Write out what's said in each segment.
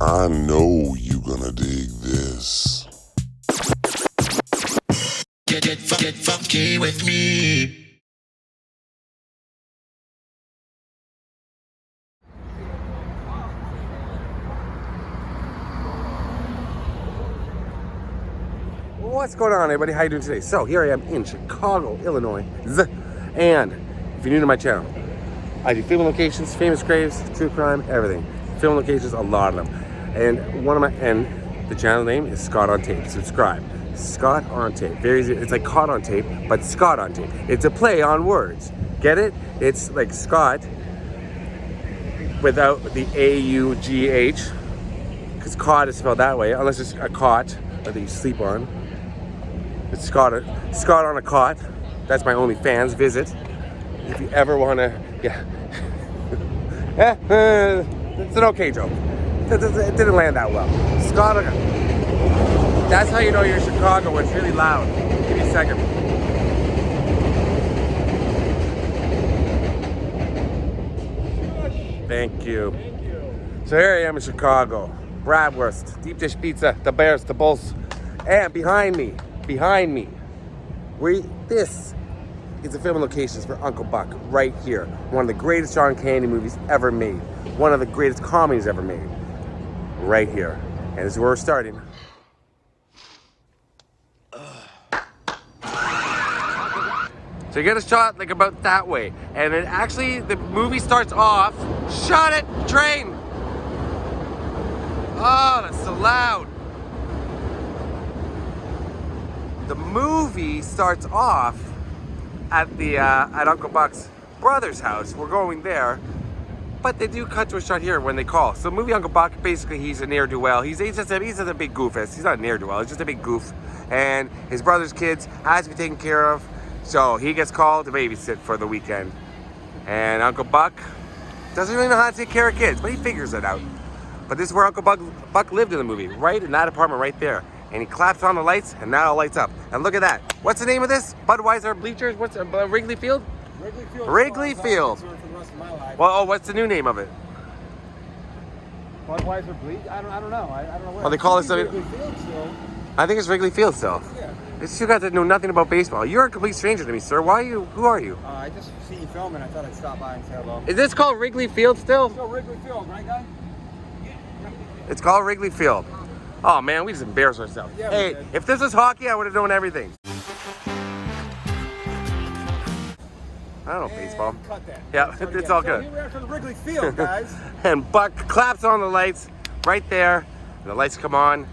I know you gonna dig this. Get funky with me. What's going on, everybody? How you doing today? So here I am in Chicago, Illinois, and if you're new to my channel, I do film locations, famous graves, true crime, everything. Film locations, a lot of them, and the channel name is Scott on Tape. Subscribe, Scott on Tape. Very easy. It's like caught on tape, but Scott on Tape. It's a play on words. Get it? It's like Scott without the A-U-G-H, because cot is spelled that way, unless it's a cot that you sleep on. It's Scott on a cot. That's my OnlyFans. Visit if you ever want to. Yeah, it's an okay joke. It didn't land that well. Scott. That's how you know you're in Chicago when it's really loud. Give me a second. Thank you. So here I am in Chicago. Bratwurst, deep dish pizza, the Bears, the Bulls, and behind me, this is the film locations for Uncle Buck, right here. One of the greatest John Candy movies ever made. One of the greatest comedies ever made. Right here. And this is where we're starting. So you get a shot like about that way. And it actually, the movie starts off, shut it, train! Oh, that's so loud. The movie starts off at Uncle Buck's brother's house. We're going there, but they do cut to a shot here when they call. So movie Uncle Buck, basically he's a ne'er-do-well. He's just a big goofus. He's not a ne'er-do-well, he's just a big goof. And his brother's kids has to be taken care of. So he gets called to babysit for the weekend. And Uncle Buck doesn't really know how to take care of kids, but he figures it out. But this is where Uncle Buck lived in the movie, right in that apartment right there. And he claps on the lights, and now it lights up. And look at that. What's the name of this? Budweiser Bleachers? What's Wrigley Field? Wrigley Field. Wrigley Field. For the rest of my life. Well, what's the new name of it? Budweiser Bleach? I don't know. I don't know what. Oh, they call it something. Wrigley Field still. I think it's Wrigley Field still. Yeah. You got to know nothing about baseball. You're a complete stranger to me, sir. Who are you? I just see you filming. I thought I'd stop by and say hello. Is this called Wrigley Field still? It's still Wrigley Field, right, guy? It's called Wrigley Field. Oh man, we just embarrassed ourselves. Yeah, hey, if this was hockey, I would have known everything. I don't know baseball. Cut that. Yeah, it's all good. So here we are for the Wrigley Field, guys. And Buck claps on the lights right there. And the lights come on.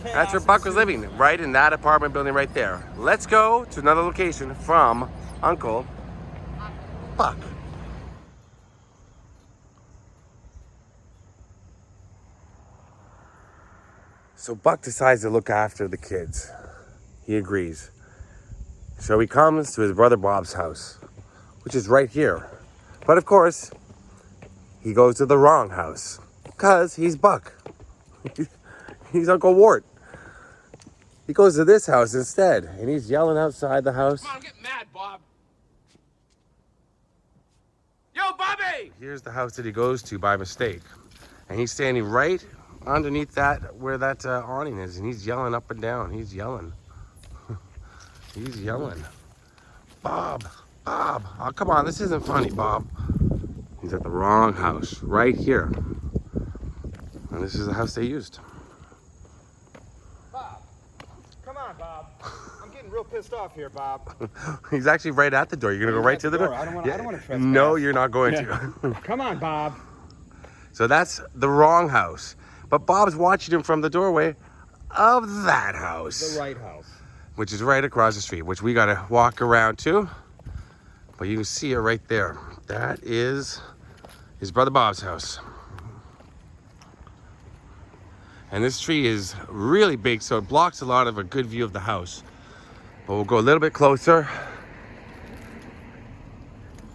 That's where Buck was living, right in that apartment building right there. Let's go to another location from Uncle Buck. So Buck decides to look after the kids. He agrees. So he comes to his brother Bob's house, which is right here. But of course, he goes to the wrong house, because he's Buck. He's Uncle Wart. He goes to this house instead, and he's yelling outside the house. Come on, I'm getting mad, Bob. Yo, Bobby! Here's the house that he goes to by mistake. And he's standing right underneath where that awning is, and he's yelling up and down. He's yelling. He's yelling. Bob, oh, come on, this isn't funny, Bob. He's at the wrong house, right here. And this is the house they used. Bob, come on, Bob. I'm getting real pissed off here, Bob. He's actually right at the door. You're gonna go right to the door? I don't want to trespass. No, you're not going to. Come on, Bob. So that's the wrong house. But Bob's watching him from the doorway of that house. The right house. Which is right across the street, which we gotta walk around to. But you can see it right there. That is his brother Bob's house. And this tree is really big, so it blocks a lot of a good view of the house. But we'll go a little bit closer.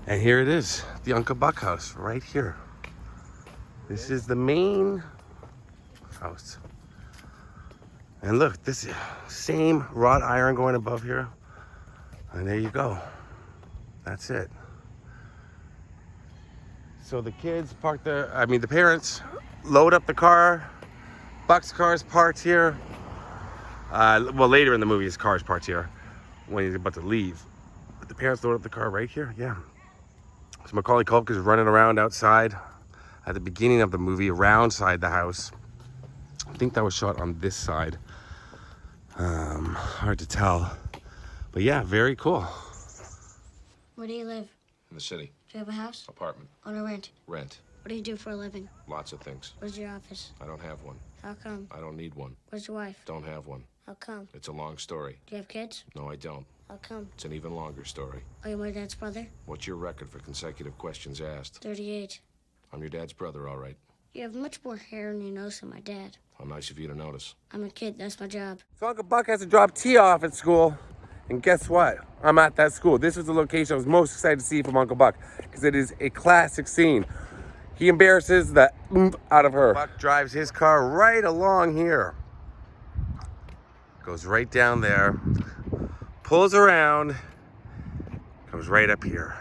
And here it is, the Uncle Buck house, right here. This is the main house. And look, this same wrought iron going above here. And there you go. That's it. So the kids park there. I mean, the parents load up the car. Buck's car is parked here. Well, later in the movie, his car is parked here when he's about to leave. But the parents load up the car right here. Yeah. So Macaulay Culkin is running around outside at the beginning of the movie, around side the house. I think that was shot on this side. Hard to tell. But yeah, very cool. Where do you live? In the city. Do you have a house? Apartment. Own or rent? Rent. What do you do for a living? Lots of things. Where's your office? I don't have one. How come? I don't need one. Where's your wife? Don't have one. How come? It's a long story. Do you have kids? No, I don't. How come? It's an even longer story. Are you my dad's brother? What's your record for consecutive questions asked? 38. I'm your dad's brother, all right. You have much more hair on your nose than my dad. How nice of you to notice. I'm a kid, that's my job. So Uncle Buck has to drop T off at school. And guess what? I'm at that school. This was the location I was most excited to see from Uncle Buck because it is a classic scene. He embarrasses the oomph out of her. Buck drives his car right along here. Goes right down there. Pulls around. Comes right up here.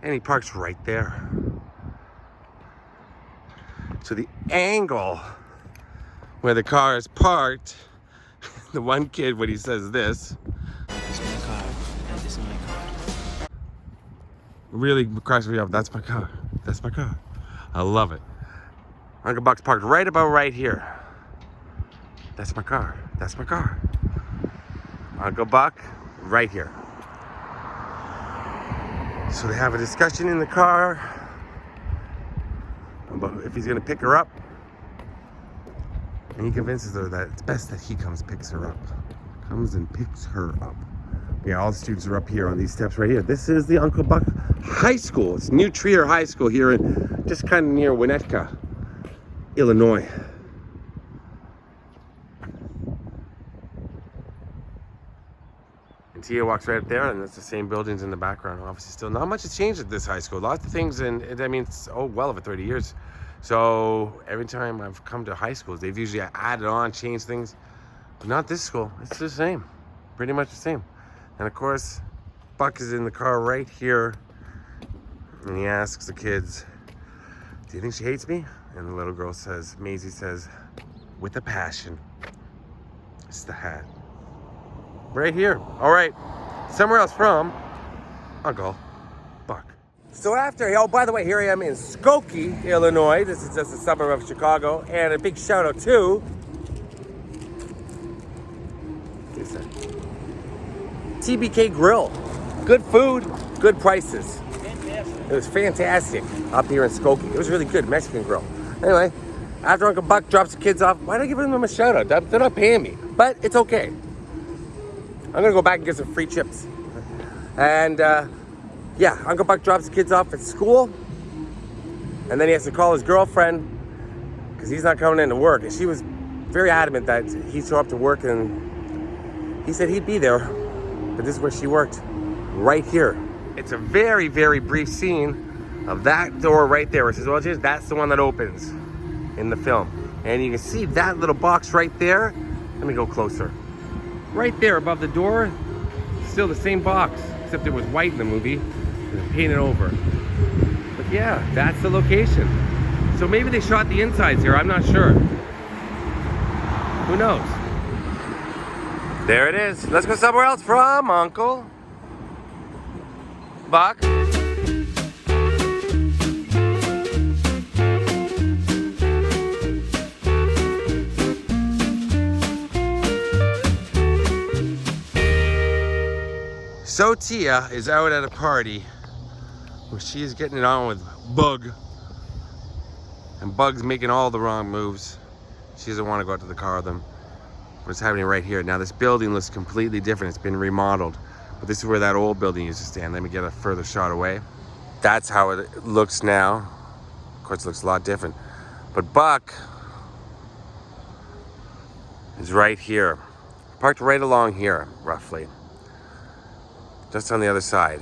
And he parks right there. So the angle where the car is parked, the one kid, when he says this, really cracks me up. That's my car. That's my car. I love it. Uncle Buck's parked right about right here. That's my car. That's my car. Uncle Buck, right here. So they have a discussion in the car about if he's gonna pick her up. And he convinces her that it's best that he comes picks her up. Comes and picks her up. Yeah, all the students are up here on these steps right here. This is the Uncle Buck High School. It's New Trier High School here in just kind of near Winnetka, Illinois. And Tia walks right up there, and it's the same buildings in the background. Obviously, still not much has changed at this high school. Lots of things, and I mean, it's well over 30 years. So every time I've come to high schools, they've usually added on, changed things, but not this school. It's the same, pretty much the same. And of course, Buck is in the car right here, and he asks the kids, "Do you think she hates me?" And the little girl says, Maisie says, "With a passion." It's the hat. Right here. All right, somewhere else from Uncle Buck. So after, oh, by the way, here I am in Skokie, Illinois. This is just a suburb of Chicago. And a big shout out to TBK Grill. Good food, good prices. It was fantastic up here in Skokie. It was really good, Mexican grill. Anyway, after Uncle Buck drops the kids off, why not give them a shout out? They're not paying me, but it's okay. I'm gonna go back and get some free chips. And yeah, Uncle Buck drops the kids off at school, and then he has to call his girlfriend because he's not coming into work. And she was very adamant that he'd show up to work, and he said he'd be there. But this is where she worked, right here. It's a very, very brief scene of that door right there. It says, well, James, that's the one that opens in the film. And you can see that little box right there. Let me go closer. Right there above the door, still the same box, except it was white in the movie and painted over. But yeah, that's the location. So maybe they shot the insides here, I'm not sure. Who knows? There it is. Let's go somewhere else from Uncle Buck. So Tia is out at a party where she is getting it on with Bug. And Bug's making all the wrong moves. She doesn't want to go out to the car with them. What's happening right here. Now this building looks completely different. It's been remodeled. But this is where that old building used to stand. Let me get a further shot away. That's how it looks now. Of course, it looks a lot different. But Buck is right here. Parked right along here, roughly. Just on the other side.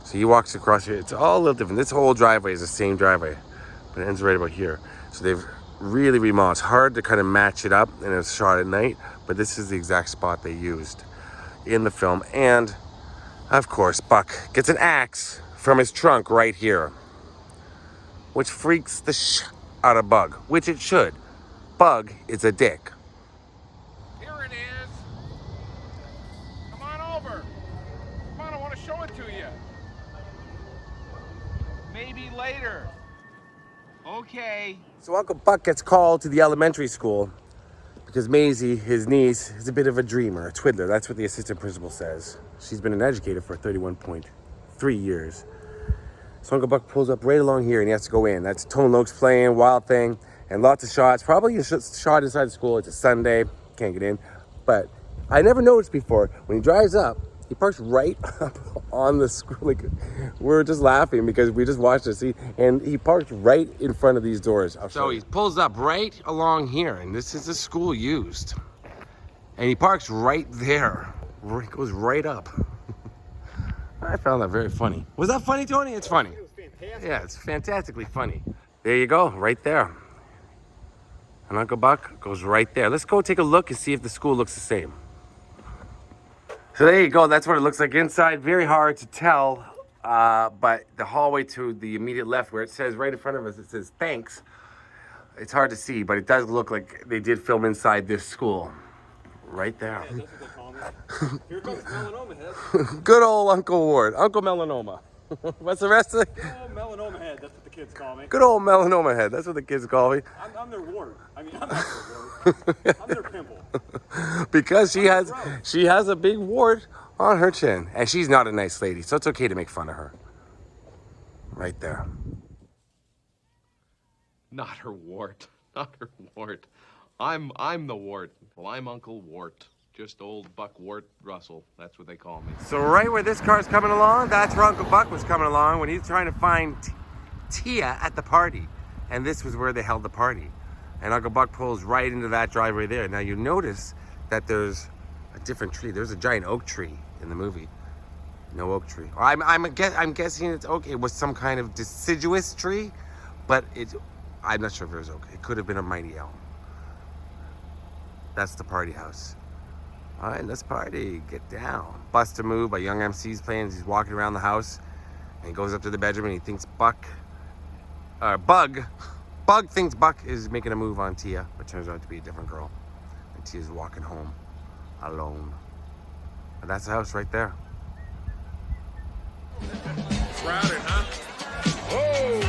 So he walks across here. It's all a little different. This whole driveway is the same driveway, but it ends right about here. So they've really remodeled. It's hard to kind of match it up, and it was shot at night, but this is the exact spot they used in the film. And of course, Buck gets an axe from his trunk right here. which freaks the out of Bug, which it should. Bug is a dick. Here it is. Come on over. Come on, I want to show it to you. Maybe later. Okay. So Uncle Buck gets called to the elementary school because Maisie, his niece, is a bit of a dreamer, a twiddler. That's what the assistant principal says. She's been an educator for 31.3 years. So Uncle Buck pulls up right along here and he has to go in. That's Tone Loke's playing, Wild Thing, and lots of shots. Probably a shot inside the school. It's a Sunday, can't get in. But I never noticed before, when he drives up, he parks right up on the school. Like, we're just laughing because we just watched this. And he parked right in front of these doors. So he pulls up right along here, and this is the school used. And he parks right there. He goes right up. I found that very funny. Was that funny, Tony? It's funny. It was fantastic. Yeah, it's fantastically funny. There you go, right there. And Uncle Buck goes right there. Let's go take a look and see if the school looks the same. So there you go, that's what it looks like inside. Very hard to tell, but the hallway to the immediate left where it says right in front of us, it says thanks. It's hard to see, but it does look like they did film inside this school. Right there. Yeah, that's what they call me. Here comes melanoma head. Good old Uncle Ward, Uncle Melanoma. What's the rest of it? Good old melanoma head, that's what the kids call me. Good old Melanoma head, that's what the kids call me. I'm their ward. I mean, I'm not their ward. I'm their pimple. Because she has a big wart on her chin. And she's not a nice lady, so it's okay to make fun of her. Right there. Not her wart. Not her wart. I'm the wart. Well, I'm Uncle Wart. Just old Buck Wart Russell. That's what they call me. So right where this car's coming along, that's where Uncle Buck was coming along when he's trying to find Tia at the party. And this was where they held the party. And Uncle Buck pulls right into that driveway there. Now you notice that there's a different tree. There's a giant oak tree in the movie. No oak tree. I'm guessing it's oak. It was some kind of deciduous tree, but I'm not sure if it was oak. It could have been a mighty elm. That's the party house. All right, let's party. Get down. Bust a Move by Young MC's playing as he's walking around the house. And he goes up to the bedroom and he thinks Bug thinks Buck is making a move on Tia, but turns out to be a different girl. And Tia's walking home alone. And that's the house right there. Crowded, huh? Whoa!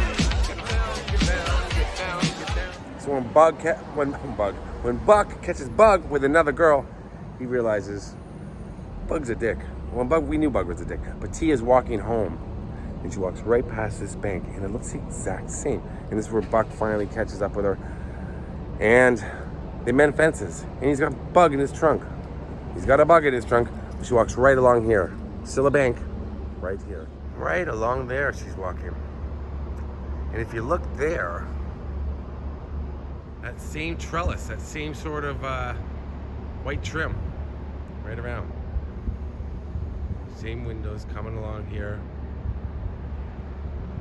Get down. So when Buck catches Bug with another girl, he realizes Bug's a dick. We knew Bug was a dick, but Tia's walking home. And she walks right past this bank, and it looks the exact same. And this is where Buck finally catches up with her. And they mend fences. And he's got a bug in his trunk. He's got a bug in his trunk. She walks right along here. Still a bank. Right here. Right along there she's walking. And if you look there, that same trellis, that same sort of white trim. Right around. Same windows coming along here.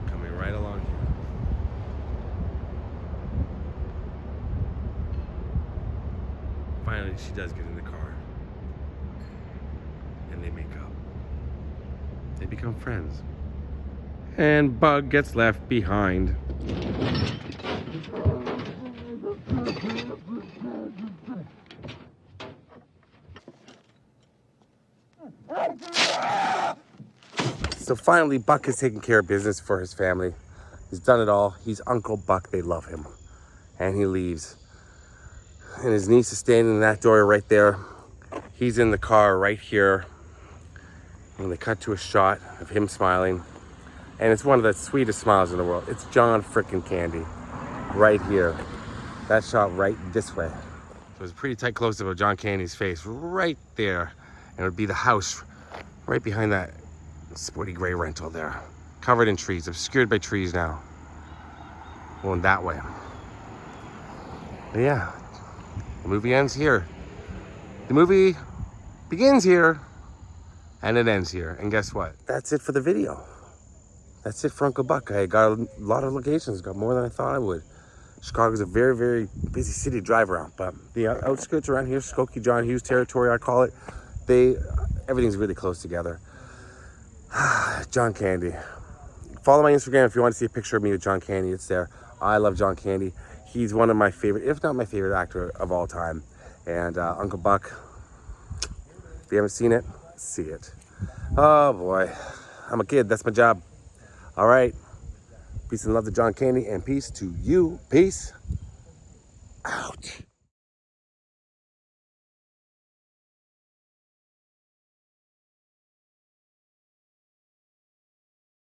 Coming right along here. Finally, she does get in the car. And they make up. They become friends. And Bug gets left behind. So finally, Buck has taken care of business for his family. He's done it all. He's Uncle Buck. They love him. And he leaves. And his niece is standing in that door right there. He's in the car right here. And they cut to a shot of him smiling. And it's one of the sweetest smiles in the world. It's John frickin' Candy. Right here. That shot right this way. So it's a pretty tight close-up of John Candy's face right there. And it would be the house right behind that sporty gray rental there. Covered in trees, obscured by trees now. Going that way. But yeah, the movie ends here. The movie begins here and it ends here. And guess what? That's it for the video. That's it for Uncle Buck. I got a lot of locations, got more than I thought I would. Chicago's a very, very busy city to drive around, but the outskirts around here, Skokie, John Hughes territory, I call it, everything's really close together. John Candy, Follow my Instagram if you want to see a picture of me with John Candy. It's there. I love John Candy. He's one of my favorite, if not my favorite actor of all time. And Uncle Buck, if you haven't seen it, see it. Oh boy, I'm a kid. That's my job. All right. Peace and love to John Candy, and peace to you. Peace out.